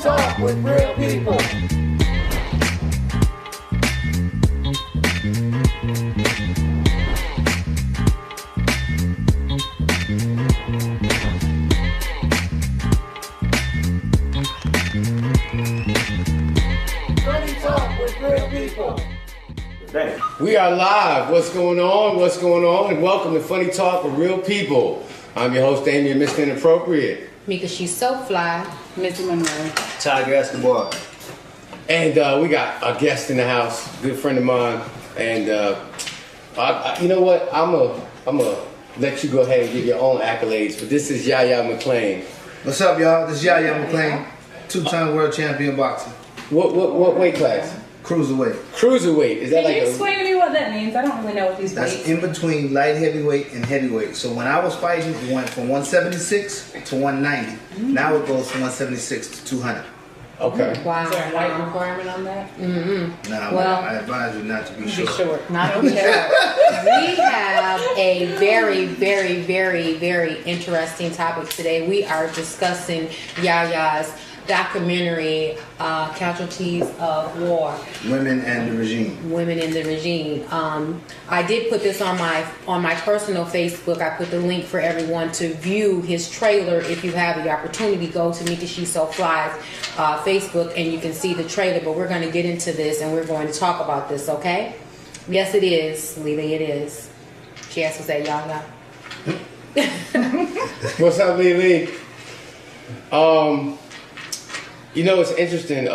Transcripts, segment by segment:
Talk with real people. Funny Talk with real people. We are live. What's going on? What's going on? And welcome to Funny Talk with Real People. I'm your host, Amy, and Mr. Inappropriate. Mika, she's so fly. Missy Monroe. Tiger Escobar. And we got a guest in the house, good friend of mine. And you know what? I'm gonna let you go ahead and give your own accolades. But this is YAHYA McClain. What's up, y'all? This is YAHYA McClain, two-time world champion boxer. What weight class? Cruiserweight. Cruiserweight. Is that Can you like explain to me what that means? I don't really know what these That's weights. in between light heavyweight and heavyweight. So when I was fighting, it went from 176 to 190. Now it goes from 176 to 200. Okay. Wow. Is there a height requirement on that? Mm-hmm. Now, Well, I advise you not to be Be short. short. Not okay. We have a very, very, very, very interesting topic today. We are discussing YAHYA's documentary, Casualties of War. Women and the regime. Women in the Regime. I did put this on my personal Facebook. I put the link for everyone to view his trailer. If you have the opportunity, go to Mika She So Fly's Facebook and you can see the trailer. But we're going to get into this and we're going to talk about this, okay? Yes, it is, Lily. It is. She has to say, YAHYA. What's up, Lily? You know, it's interesting.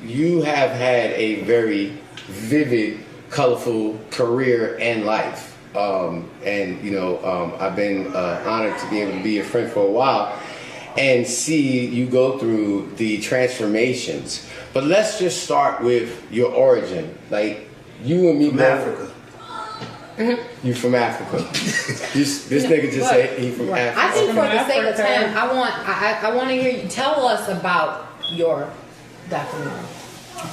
You have had a very vivid, colorful career and life. And, you know, I've been honored to be able to be your friend for a while and see you go through the transformations. But let's just start with your origin. Like, you and me From both. Africa. You from Africa. this nigga just said he from Africa. I think for the sake of Africa. time, I want to hear you tell us about your documentary.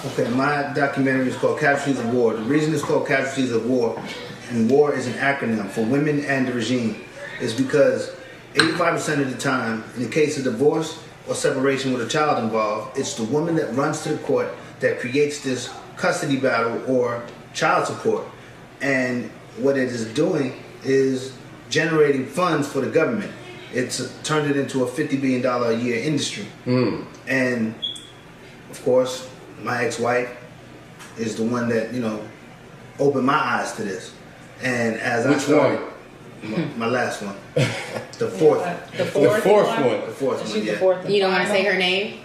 Okay, my documentary is called Casualties of War. The reason it's called Casualties of War, and war is an acronym for women and the regime, is because 85% of the time, in the case of divorce or separation with a child involved, it's the woman that runs to the court that creates this custody battle or child support. And what it is doing is generating funds for the government. It's turned it into a $50 billion a year industry. And of course, my ex-wife is the one that, you know, opened my eyes to this. And as I started, my last one, the fourth one. The fourth one? The fourth one, She's yeah. the fourth one. You don't want to say her name?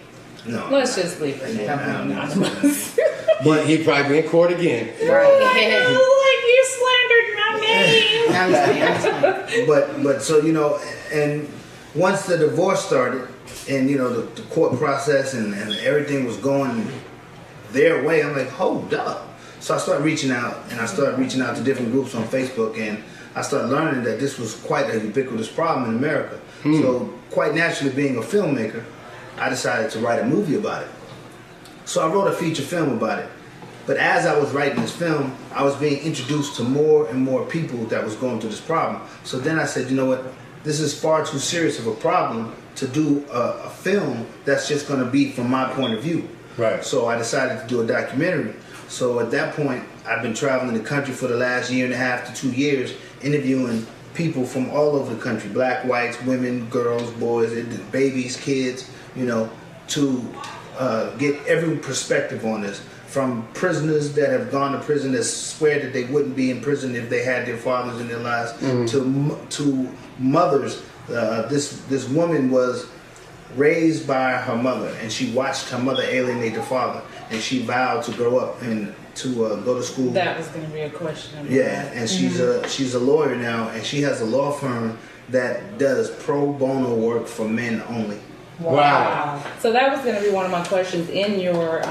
No. Let's just leave it. Yeah, I don't know. But he probably be in court again. Like you slandered my name. But so, you know, and once the divorce started and, you know, the court process and everything was going their way, I'm like, hold up. So I started reaching out, and I started reaching out to different groups on Facebook, and I started learning that this was quite a ubiquitous problem in America. So quite naturally, being a filmmaker, I decided to write a movie about it. So I wrote a feature film about it. But as I was writing this film, I was being introduced to more and more people that was going through this problem. So then I said, you know what, this is far too serious of a problem to do a film that's just going to be from my point of view. Right. So I decided to do a documentary. So at that point, I've been traveling the country for the last 1.5 to 2 years, interviewing people from all over the country, black, whites, women, girls, boys, babies, kids, you know, to get every perspective on this. From prisoners that have gone to prison that swear that they wouldn't be in prison if they had their fathers in their lives, to mothers. This woman was raised by her mother, and she watched her mother alienate the father, and she vowed to grow up and to go to school. That was going to be a question. Yeah, and she's a lawyer now, and she has a law firm that does pro bono work for men only. Wow. So that was going to be one of my questions in your,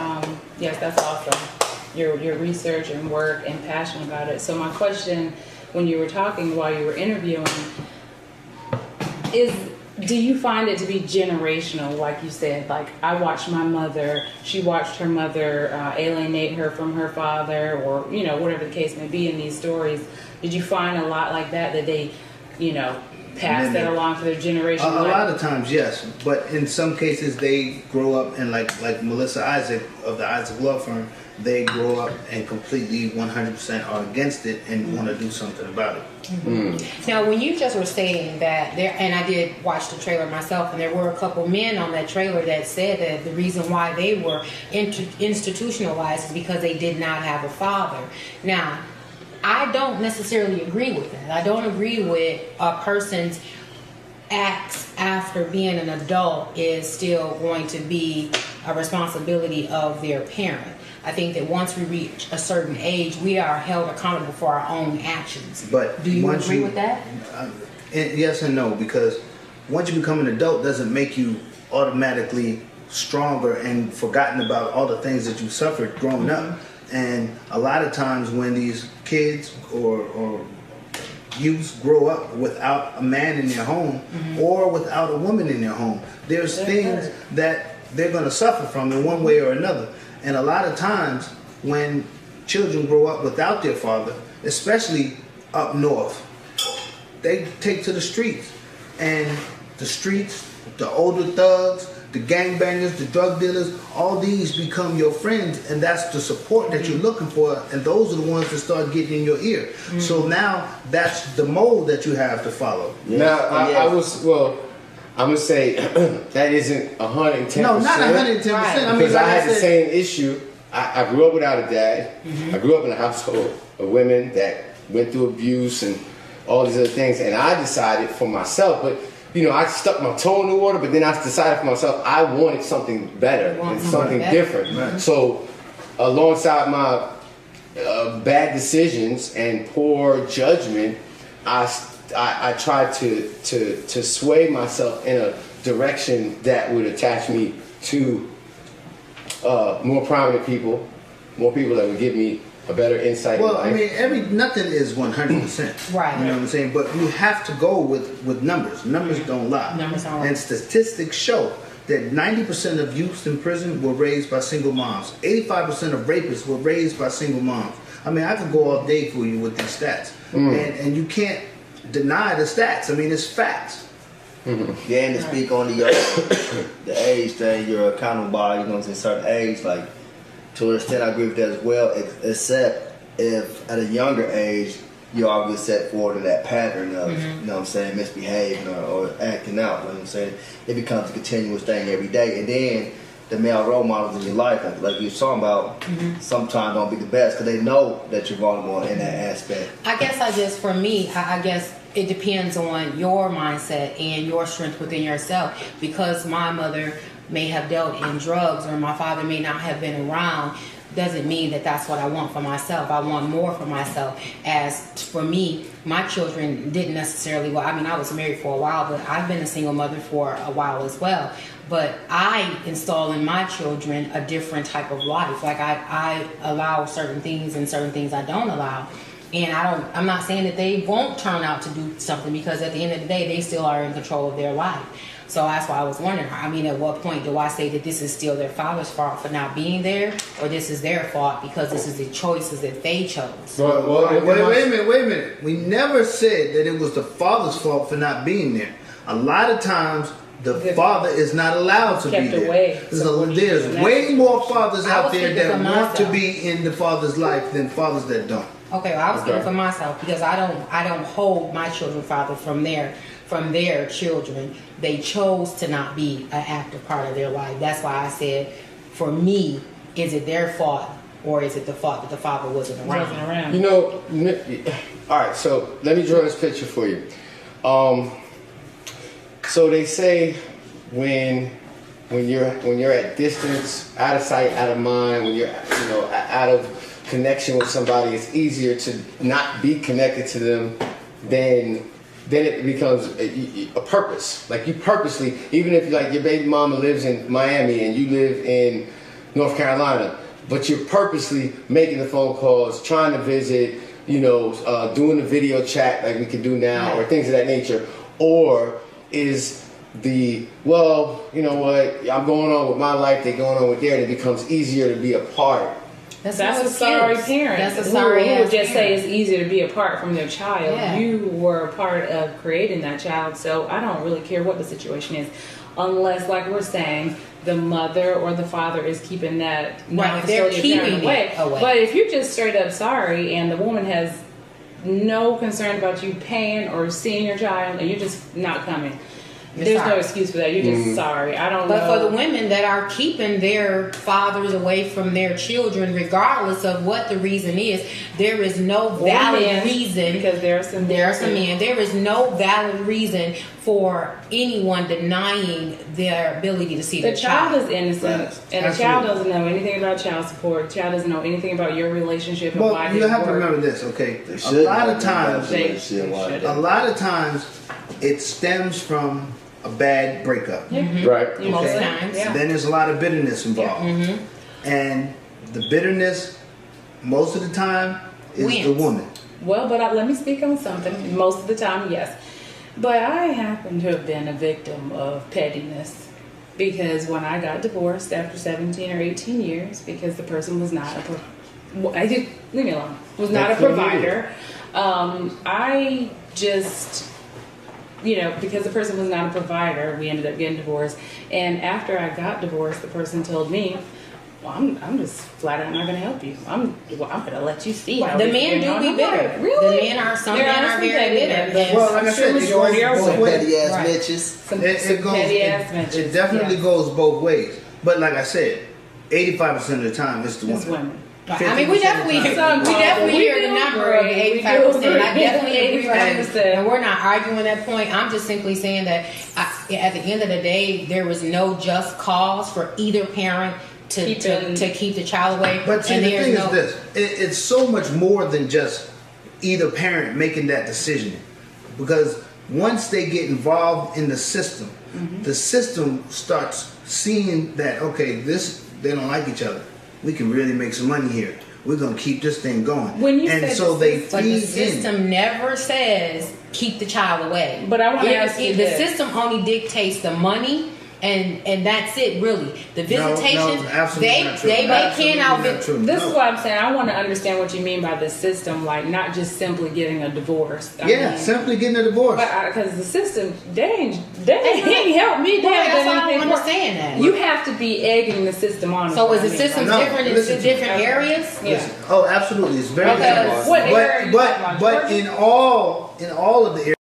yes, that's awesome. Your research and work and passion about it. So my question when you were talking while you were interviewing is, do you find it to be generational? Like you said, like I watched my mother, she watched her mother alienate her from her father, or, you know, whatever the case may be in these stories. Did you find a lot like that they, pass that along to their generation? A lot of times, yes, but in some cases they grow up and like Melissa Isaac of the Isaac Law Firm, they grow up and completely 100% are against it and want to do something about it. Now, when you just were saying that there, and I did watch the trailer myself, and there were a couple men on that trailer that said that the reason why they were institutionalized is because they did not have a father. Now, I don't necessarily agree with that. I don't agree with a person's acts after being an adult is still going to be a responsibility of their parent. I think that once we reach a certain age, we are held accountable for our own actions. But do you agree with that? Yes and no, because once you become an adult doesn't make you automatically stronger and forgotten about all the things that you suffered growing up. And a lot of times when these kids or youths grow up without a man in their home or without a woman in their home, there's things that they're going to suffer from in one way or another. And a lot of times when children grow up without their father, especially up north, they take to the streets. And the streets, the older thugs, the gangbangers, the drug dealers, all these become your friends, and that's the support that you're looking for, and those are the ones that start getting in your ear. So now that's the mold that you have to follow. Now, I was, well, I'm going to say that isn't 110%. No, not 110%. Right. I mean, Because like I had the said, same issue. I grew up without a dad. I grew up in a household of women that went through abuse and all these other things, and I decided for myself, but I stuck my toe in the water, but then I decided for myself I wanted something better and something different. Right. So alongside my bad decisions and poor judgment, I tried to sway myself in a direction that would attach me to more prominent people, more people that would give me a better insight in life. I mean, nothing is 100%. Right. You know what I'm saying? But you have to go with numbers. Numbers don't lie. Numbers don't lie. And statistics show that 90% of youths in prison were raised by single moms. 85% of rapists were raised by single moms. I mean, I could go all day for you with these stats. And you can't deny the stats. I mean, it's facts. Yeah, and to speak on the age thing, you're accountable by, a certain age, like, to an extent, I agree with that as well, except if at a younger age, you're already set forward in that pattern of, misbehaving or acting out, you know what I'm saying? It becomes a continuous thing every day. And then the male role models in your life, like you were talking about, sometimes don't be the best because they know that you're vulnerable in that aspect. I guess for me, I guess it depends on your mindset and your strength within yourself. Because my mother may have dealt in drugs or my father may not have been around, doesn't mean that that's what I want for myself. I want more for myself. As for me, my children didn't necessarily, I was married for a while, but I've been a single mother for a while as well. But I install in my children a different type of life. Like I allow certain things and certain things I don't allow. And I'm not saying that they won't turn out to do something, because at the end of the day, they still are in control of their life. So that's why I was wondering, at what point do I say that this is still their father's fault for not being there, or this is their fault because this is the choices that they chose? Wait a minute. We never said that it was the father's fault for not being there. A lot of times, the father is not allowed to be there. There's way more fathers out there that want to be in the father's life than fathers that don't. Okay, well, I was speaking for myself, because I don't hold my children father from their children. They chose to not be an active part of their life. That's why I said, for me, is it their fault or is it the fault that the father wasn't around? All right, so let me draw this picture for you. So they say when you're at distance, out of sight, out of mind, when you're out of connection with somebody, it's easier to not be connected to them than it becomes a purpose. Like you purposely, even if like your baby mama lives in Miami and you live in North Carolina, but you're purposely making the phone calls, trying to visit, doing the video chat like we can do now, or things of that nature. Or is I'm going on with my life, they're going on with theirs, and it becomes easier to be a part That's a sorry parent. That's a sorry who would just parent. say it's easier to be apart from their child. Yeah. You were a part of creating that child, so I don't really care what the situation is, unless, like we're saying, the mother or the father is keeping that Right, they're non-custodial keeping parent it away. But if you're just straight up sorry and the woman has no concern about you paying or seeing your child and you're just not coming, there's sorry. no excuse for that. You're just sorry. I don't know. But for the women that are keeping their fathers away from their children, regardless of what the reason is, there is no valid reason. Because there are some men. There is no valid reason for anyone denying their ability to see the their child is innocent, Yes. and the child doesn't know anything about child support. The child doesn't know anything about your relationship and why Well, you it have to worked. remember this, okay? They A should lot know of times, about the shit, why should. they- a lot of times, it stems from a bad breakup. Yeah. Right. Most Okay. times. Yeah. Then there's a lot of bitterness involved, and the bitterness, most of the time, is the Wins. woman. Well, but let me speak on something. Most of the time, yes. But I happen to have been a victim of pettiness because when I got divorced after 17 or 18 years, because the person was not leave me alone, was not a That's what it provider. I just, because the person was not a provider, we ended up getting divorced. And after I got divorced, the person told me, well, I'm just flat out not going to help you. I'm going to let you see how The this men is do going be on." bitter. Really? The men are, some There men are are some very petty bitter. men. Yes. Well, like I said, it majority are goes Some both ways. petty ass Right. bitches. Some It goes. petty ass It mentions. definitely Yeah. goes both ways. But like I said, 85% of the time, it's the It's woman. women. I mean, we 50% of the definitely time. hear the number of 85%. I definitely agree with you, 85%. and we're not arguing that point. I'm just simply saying that at the end of the day, there was no just cause for either parent to keep the child away. But see, and the there's thing no, is this: it's so much more than just either parent making that decision, because once they get involved in the system, the system starts seeing that they don't like each other. We can really make some money here. We're gonna keep this thing going. When you and said so the they But the feed system in. never says keep the child away. But I want to ask you the this. system only dictates the money. And that's it, really. The visitation, no, absolutely not true. they Absolutely can't not true. This No. is what I'm saying. I want to understand what you mean by the system, like not just simply getting a divorce. I Yeah, mean, simply getting a divorce. but because the system, they ain't helped me. They Right, haven't that's done why I don't anything for- understand that. You have to be egging the system on. So is the I mean, system No, different in listen to different me. areas? Yeah. Listen, oh, absolutely, it's very Okay, different. what area are you talking about? But Georgia? in all of the areas,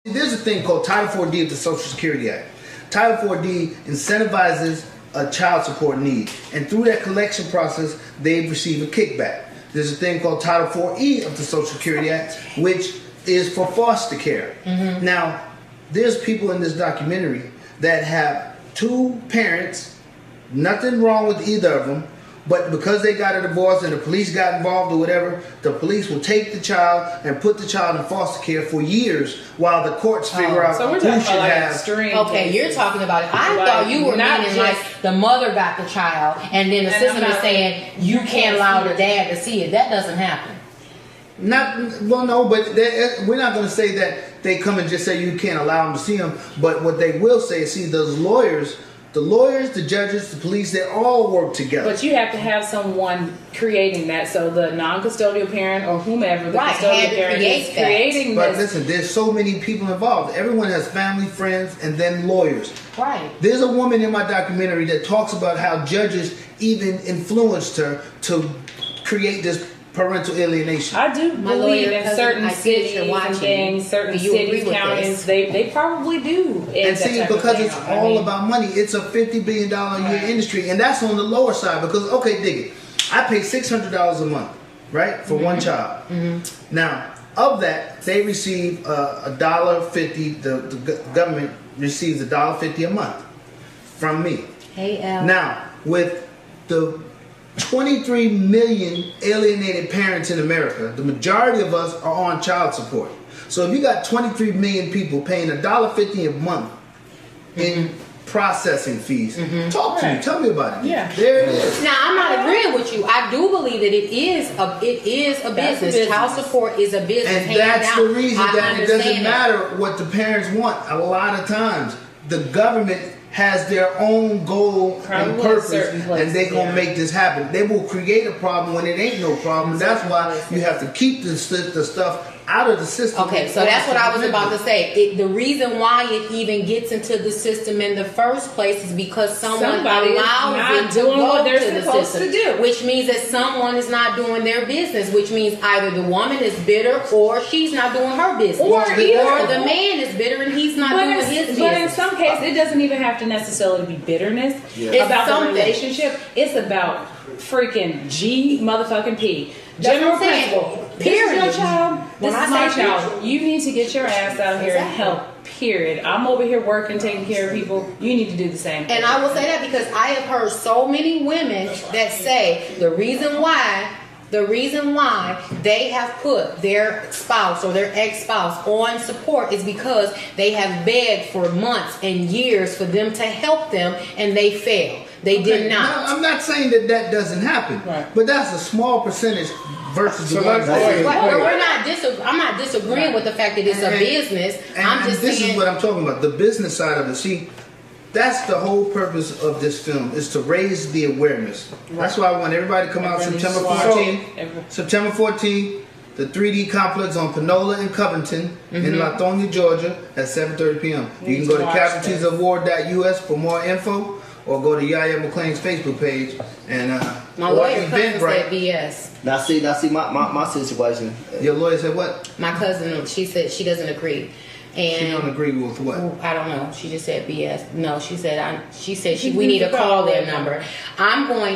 there's a thing called Title 4D of the Social Security Act. Title 4D incentivizes a child support need, and through that collection process, they receive a kickback. There's a thing called Title 4E of the Social Security Act, which is for foster care. Now, there's people in this documentary that have two parents, nothing wrong with either of them, but because they got a divorce and the police got involved or whatever, the police will take the child and put the child in foster care for years while the courts figure out So we're who talking should about like have. extreme. Okay, cases. you're talking about it. I Like, thought you were not meaning just- like the mother got the child, and then the And system I'm is not- saying you can't allow the dad to see it. That doesn't happen. No, but we're not going to say that they come and just say you can't allow them to see them. But what they will say is, see, those lawyers, the judges, the police, they all work together. But you have to have someone creating that. So the non-custodial parent or whomever the Right, custodial had to parent create is that. creating But this. listen, there's so many people involved. Everyone has family, friends, and then lawyers. Right. There's a woman in my documentary that talks about how judges even influenced her to create this parental alienation. I do My believe lawyer in cousin, certain I see that cities you're and watching. things, certain Do you agree cities, with counties, this? they probably do. end And that see, type of because thing. it's I all mean, about money, it's a $50 billion a year Right. industry, and that's on the lower side. Because okay, dig it, I pay $600 a month, right, for one child. Now, of that, they receive $1.50. The government receives $1.50 a month from me. Hey, Al. Now, with the 23 million alienated parents in America, the majority of us are on child support. So if you got 23 million people paying $1.50 a month in processing fees, talk to me. Right. Tell me about it. Yeah. There it is. Now, I'm not agreeing with you. I do believe that it is a That's a business. business. Child support is a business. And hands that's down. the reason I that it doesn't understand that. matter what the parents want. A lot of times, the government has their own goal Probably and purpose, certain places, and they gonna yeah. make this happen. They will create a problem when it ain't no problem. That's why you have to keep the stuff out of the system. Okay, so that's what I was about to say. The reason why it even gets into the system in the first place is because Somebody is allows not it to doing go what they're to the supposed system, to do. which means that someone is not doing their business, which means either the woman is bitter or she's not doing her business, Or either- the man is bitter and he's not doing his business. But in some cases, it doesn't even have to necessarily be bitterness It's about the something. relationship. It's about freaking G motherfucking P. That's General what I'm saying. principle. Period. This is your child. When This I is my say child. You need to get your ass out here and Exactly. help. Period. I'm over here working, taking care of people. You need to do the same thing. And I will say that because I have heard so many women that say the reason why they have put their spouse or their ex-spouse on support is because they have begged for months and years for them to help them and they failed. They did not. Now, I'm not saying that doesn't happen, Right. but that's a small percentage versus the So ones let's- that. I'm not disagreeing with the fact that it's a business. I'm just this saying. is what I'm talking about. The business side of it. See, that's the whole purpose of this film is to raise the awareness. That's why I want everybody to come out Everybody September needs to 14th. watch it. September 14th, the 3D complex on Panola and Covington in Lithonia, Georgia at 7:30 p.m. You can go to watch casualtiesofwar.us for more info, or go to Yahya McClain's Facebook page and My or lawyer cousin Eventbrite. said BS. Now see my situation. Your lawyer said what? My cousin, she said she doesn't agree. And She don't agree with what? I don't know. She just said BS. No, she said She we need to needs to call call their their number.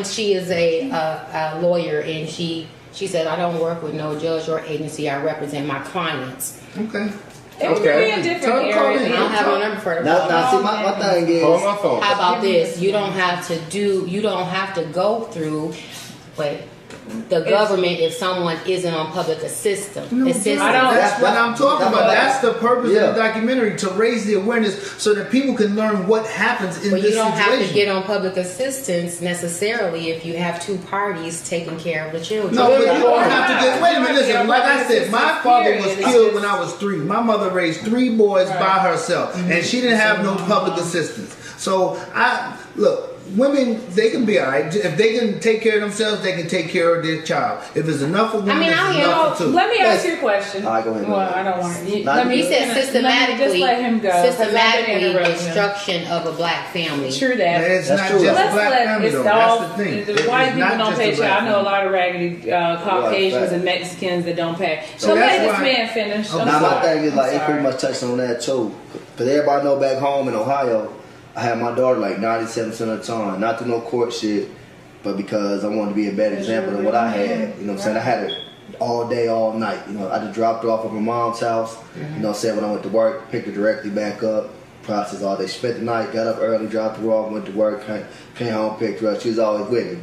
She is a lawyer, and she said I don't work with no judge or agency. I represent my clients. Okay. It could be a different Tell her to call area. in. I don't have a number for her. Now see my thing is. Call my phone. How about this? You don't have to go through, but the government if someone isn't on public assistance. No, I don't- that's what I'm talking about. That's the purpose Yeah. of the documentary, to raise the awareness so that people can learn what happens in But this you don't situation. have to get on public assistance necessarily if you have two parties taking care of the children. No, but you don't have to Yeah. get. Wait a minute, listen. Like I said, my father was Period. killed when I was 3. My mother raised 3 boys by herself, and she didn't have no public assistance. So look. Women, they can be alright. If they can take care of themselves, they can take care of their child. If it's enough for one, I mean, it's I am- enough for 2. Let me ask you a question. All right, go ahead. Well, I don't want to. Nah, Let me. He said Let me systematically, just let him go. 'cause I've been systematically interrupting him. destruction of a black family. True that. It's That's not true. just Let's black let family it's though. all That's the thing. the It's white not people don't just pay the black child. I know a family. lot of raggedy Caucasians Right. and Mexicans that don't pay. So So let that's this why- man finish. I'm Now my sorry. thing is like I'm it pretty sorry. much touched on that too, because everybody know back home in Ohio, I had my daughter like 97% of the time, not through no court shit, but because I wanted to be a better example than what I had. You know what I'm saying? I had it all day, all night. You know, I just dropped her off at my mom's house. You know, said when I went to work, picked her directly back up, processed all day. Spent the night, got up early, dropped her off, went to work, came home, picked her up. She was always with me.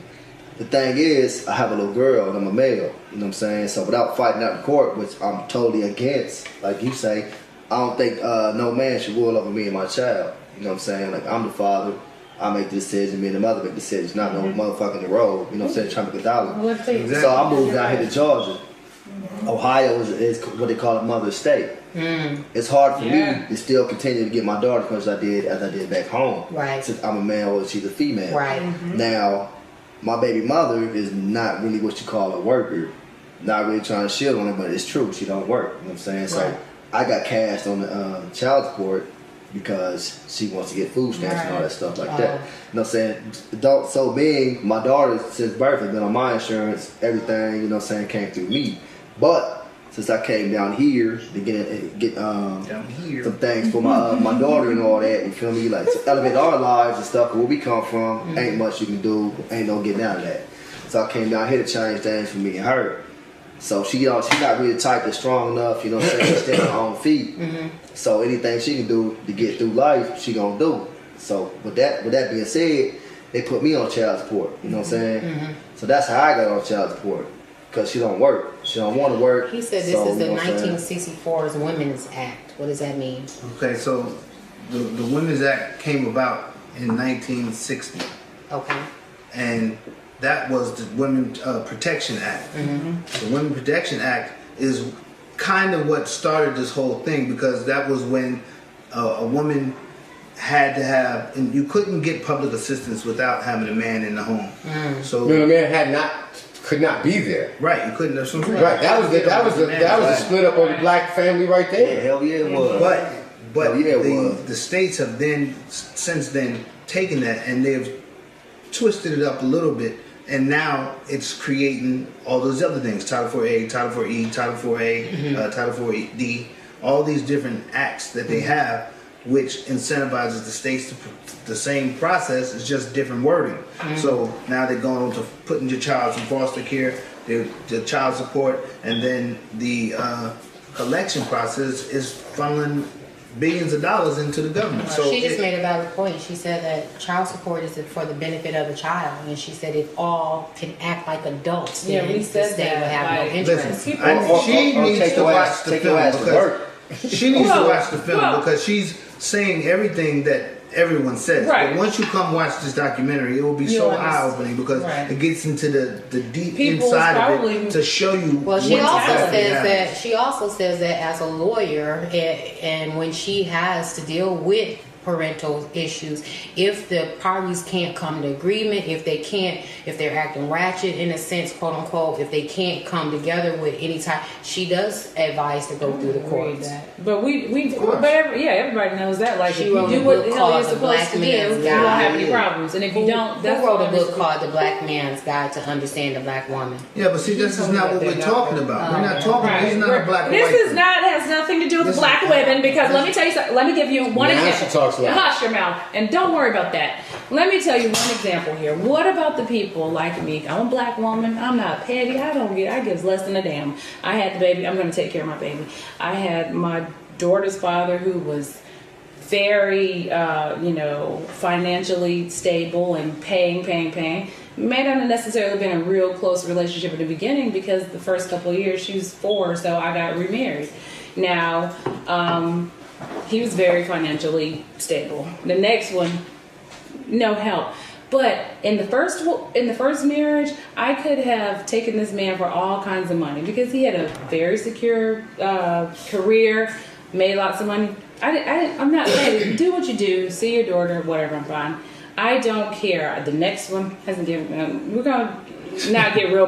The thing is, I have a little girl and I'm a male. You know what I'm saying? So without fighting out in court, which I'm totally against, like you say, I don't think no man should rule over me and my child. You know what I'm saying? Like, I'm the father. I make the decision. Me and the mother make decisions. Not no motherfucking the road. You know what I'm saying? Trying to make $1. Let's see. Exactly. So I moved down here to Georgia. Ohio is what they call a mother state. It's hard for Yeah. me to still continue to get my daughter as I did back home. Right. Since I'm a male and she's a female. Right. Now, my baby mother is not really what you call a worker. Not really trying to shit on her, but it's true. She don't work. You know what I'm saying? So Right. I got cast on the child support because she wants to get food stamps and all that stuff like that. You know what I'm saying? So being my daughter since birth has been on my insurance, everything, you know what I'm saying, came through me. But since I came down here to get Down here. some things for my daughter and all that, you feel me? Like to elevate our lives and stuff, where we come from, ain't much you can do, ain't no getting out of that. So I came down here to change things for me and her. So she not really the type that's strong enough, you know what I'm saying, to stand on her own feet. So anything she can do to get through life, she gonna do. So with that being said, they put me on child support, you know what I'm saying? So that's how I got on child support. Because she don't work. She don't want to work. He said this So, is the you know what I'm saying? 1964's Women's Act. What does that mean? Okay, so the Women's Act came about in 1960, Okay. and that was the Women Protection Act. The Women Protection Act is kind of what started this whole thing, because that was when a woman had to have, and you couldn't get public assistance without having a man in the home. So the man could not be there. right, you couldn't. That's what I'm saying. Right, that was the split up of the black family right Yeah, there. hell yeah, it was. But Hell yeah, it was. the states have then since then taken that and they've twisted it up a little bit, and now it's creating all those other things: Title 4A, Title 4E, Title 4A, Title 4D, all these different acts that they have, which incentivizes the states to put the same process. It's just different wording. So now they're going on to putting your child in foster care, the child support, and then the collection process is funneling billions of dollars into the government. So she just made a valid point. She said that child support is for the benefit of the child, and she said if all can act like adults, Yeah, then we the said state that, would have like, no interest. listen, Or she needs take to your watch ass- the take your film ass to because work. she needs to Well, watch the film well- because she's saying everything that everyone says. Right. But once you come watch this documentary, it will be You'll so understand. eye-opening because Right. it gets into the deep People's inside of probably- it to show you. Well, she what also exactly says happened. that as a lawyer, and when she has to deal with parental issues, if the parties can't come to agreement, if they're acting ratchet in a sense, quote unquote, if they can't come together with any type, she does advise to go through the courts. But everybody knows that. Like, She if you wrote a do what book the hell you're called The supposed Black to do, Man's you won't Guide. have any problems. And if you don't, Who that's wrote a honestly- book called The Black Man's Guide to Understand the Black Woman? Yeah, but see, this is not what we're talking about. We're not talking. Right. This is not a black and white This is thing. not has nothing to do with This is- black women because let me tell you something. Let me give you one Now example. she talks loud. Hush your mouth and don't worry about that. Let me tell you one example here. What about the people like me? I'm a black woman. I'm not petty. I give less than a damn. I had the baby. I'm going to take care of my baby. I had my daughter's father who was very, financially stable and paying. May not have necessarily been a real close relationship at the beginning because the first couple of years she was 4, so I got remarried. Now, he was very financially stable. The next one, no help. But in the first marriage, I could have taken this man for all kinds of money because he had a very secure career, made lots of money. I'm not saying do what you do, see your daughter, whatever. I'm fine. I don't care. The next one hasn't given. We're gonna not get real.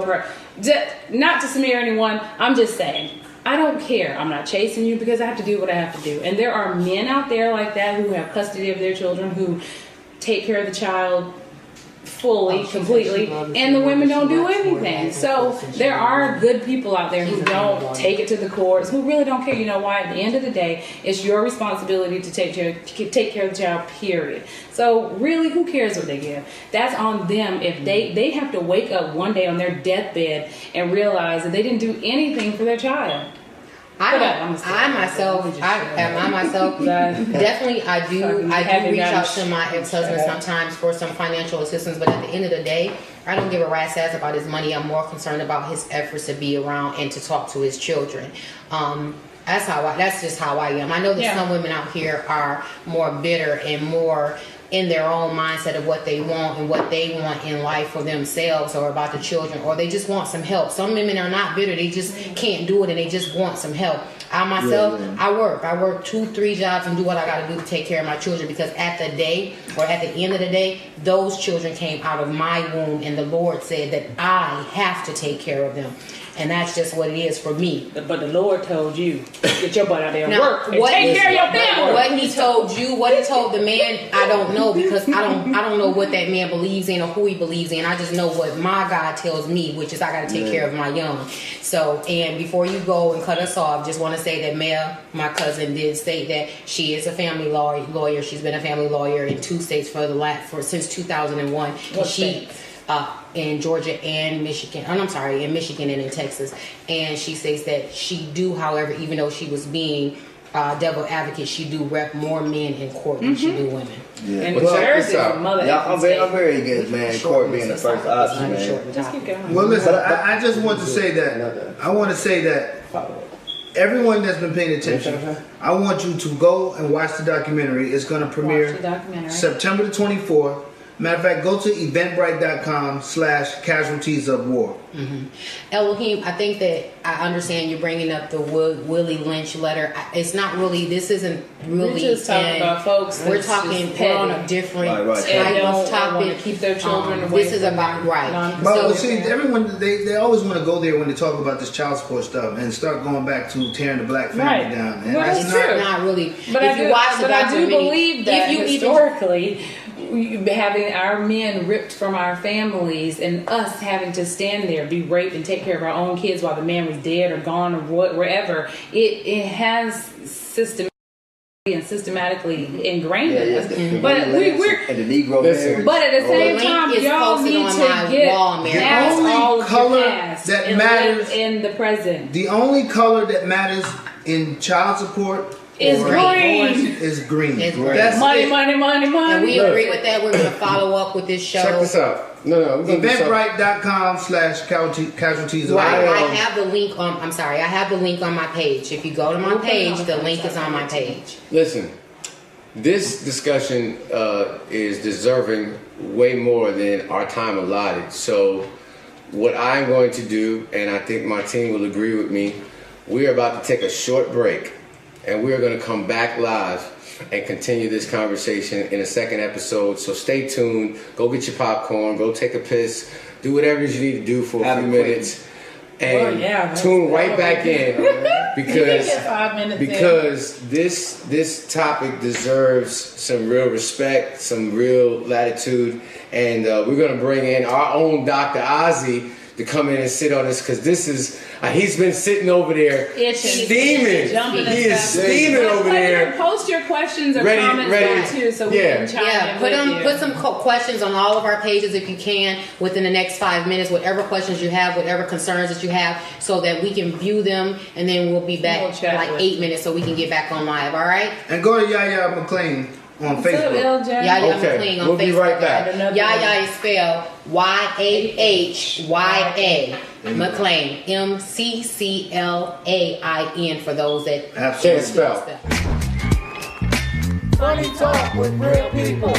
Not to smear anyone. I'm just saying. I don't care. I'm not chasing you because I have to do what I have to do. And there are men out there like that who have custody of their children who take care of the child fully, completely, and the women don't do anything. So there are good people out there who don't take it to the courts, who really don't care. You know why? At the end of the day, it's your responsibility to take care of the child, period. So really, who cares what they give? That's on them. If they have to wake up one day on their deathbed and realize that they didn't do anything for their child. I myself, definitely, I do reach out to my ex-husband sometimes for some financial assistance, but at the end of the day, I don't give a rat's ass about his money. I'm more concerned about his efforts to be around and to talk to his children. That's just how I am. I know that some women out here are more bitter and more in their own mindset of what they want and what they want in life for themselves or about the children, or they just want some help. Some women are not bitter, they just can't do it and they just want some help. I myself, I work 2-3 jobs and do what I got to do to take care of my children, because at the end of the day, those children came out of my womb and the Lord said that I have to take care of them. And that's just what it is for me. But the Lord told you, get your butt out there and Now, work and take care of your family. What he told you, what he told the man, I don't know, because I don't know what that man believes in or who he believes in. I just know what my God tells me, which is I got to take care of my young. So, and before you go and cut us off, just want to say that Mel, my cousin, did state that she is a family lawyer. She's been a family lawyer in 2 states since 2001. What states? In Georgia and Michigan. In Michigan and in Texas. And she says that she do, however, even though she was being devil advocate, she do rep more men in court than she do women. Yeah. And Well, check Jersey this out. is a mother. Yeah, I'm very against, man, court being the first option, man. Just keep going. Well, listen, I just want to say that. I want to say that everyone that's been paying attention, I want you to go and watch the documentary. It's going to premiere Watch the documentary. September the 24th. Matter of fact, go to eventbrite.com/casualties of war. Elohim, I think that I understand you're bringing up the Willie Lynch letter. It's not really. This isn't really. We're just talking about folks. We're that's talking. just We're on a petty. different Right. type And of don't topic. want to keep their children away. This is from about right. But So see, everyone they always want to go there when they talk about this child support stuff and start going back to tearing the black family Right. down. And Well, that's it's not true. not really. But if I you do, watch the but I do documentary, believe that if you even historically, having our men ripped from our families and us having to stand there, be raped, and take care of our own kids while the man was dead or gone or wherever, it has systematically ingrained in us. But we're. And the Negro Listen. marriage. But at the same link time, is y'all posted need on to my get wall, Mary. past The only all of color your past that and matters- live in the present. the only color that matters in child support Is or green. divorce is green. It's green. That's Money, it. money, money, money. and we Look. agree with that. We're going to follow up with this show. Check this out. No, we're gonna do something. Eventbrite.com/casualties of Right, war. I have the link on. I'm sorry, I have the link on my page. If you go to my page, the link is on my page. Listen, this discussion is deserving way more than our time allotted. So, what I'm going to do, and I think my team will agree with me, we are about to take a short break, and we are going to come back live and continue this conversation in a second episode. So stay tuned. Go get your popcorn. Go take a piss. Do whatever you need to do for a few minutes. And Well, yeah, tune right back in because get 5 minutes in. because this topic deserves some real respect, some real latitude, and we're gonna bring in our own Dr. Ozzy to come in and sit on this because this is he's been sitting over there Itching. steaming. Jumping He is and stuff. steaming over there. Post your questions or Ready- comments ready- there too, so we yeah. can chime Yeah, in put with them. you. Put some questions on all of our pages if you can within the next 5 minutes. Whatever questions you have, whatever concerns that you have, so that we can view them, and then we'll be back We'll chat like with 8 minutes so we can get back on live. All right. And go to Yahya McClain on What's up, Facebook. LJ? Yahya Okay, McClain on we'll Facebook. be right back. Another Yahya is spelled YAHYA. McClain, MCCLAIN for those that Absolutely. Can't spell. Funny talk with real people.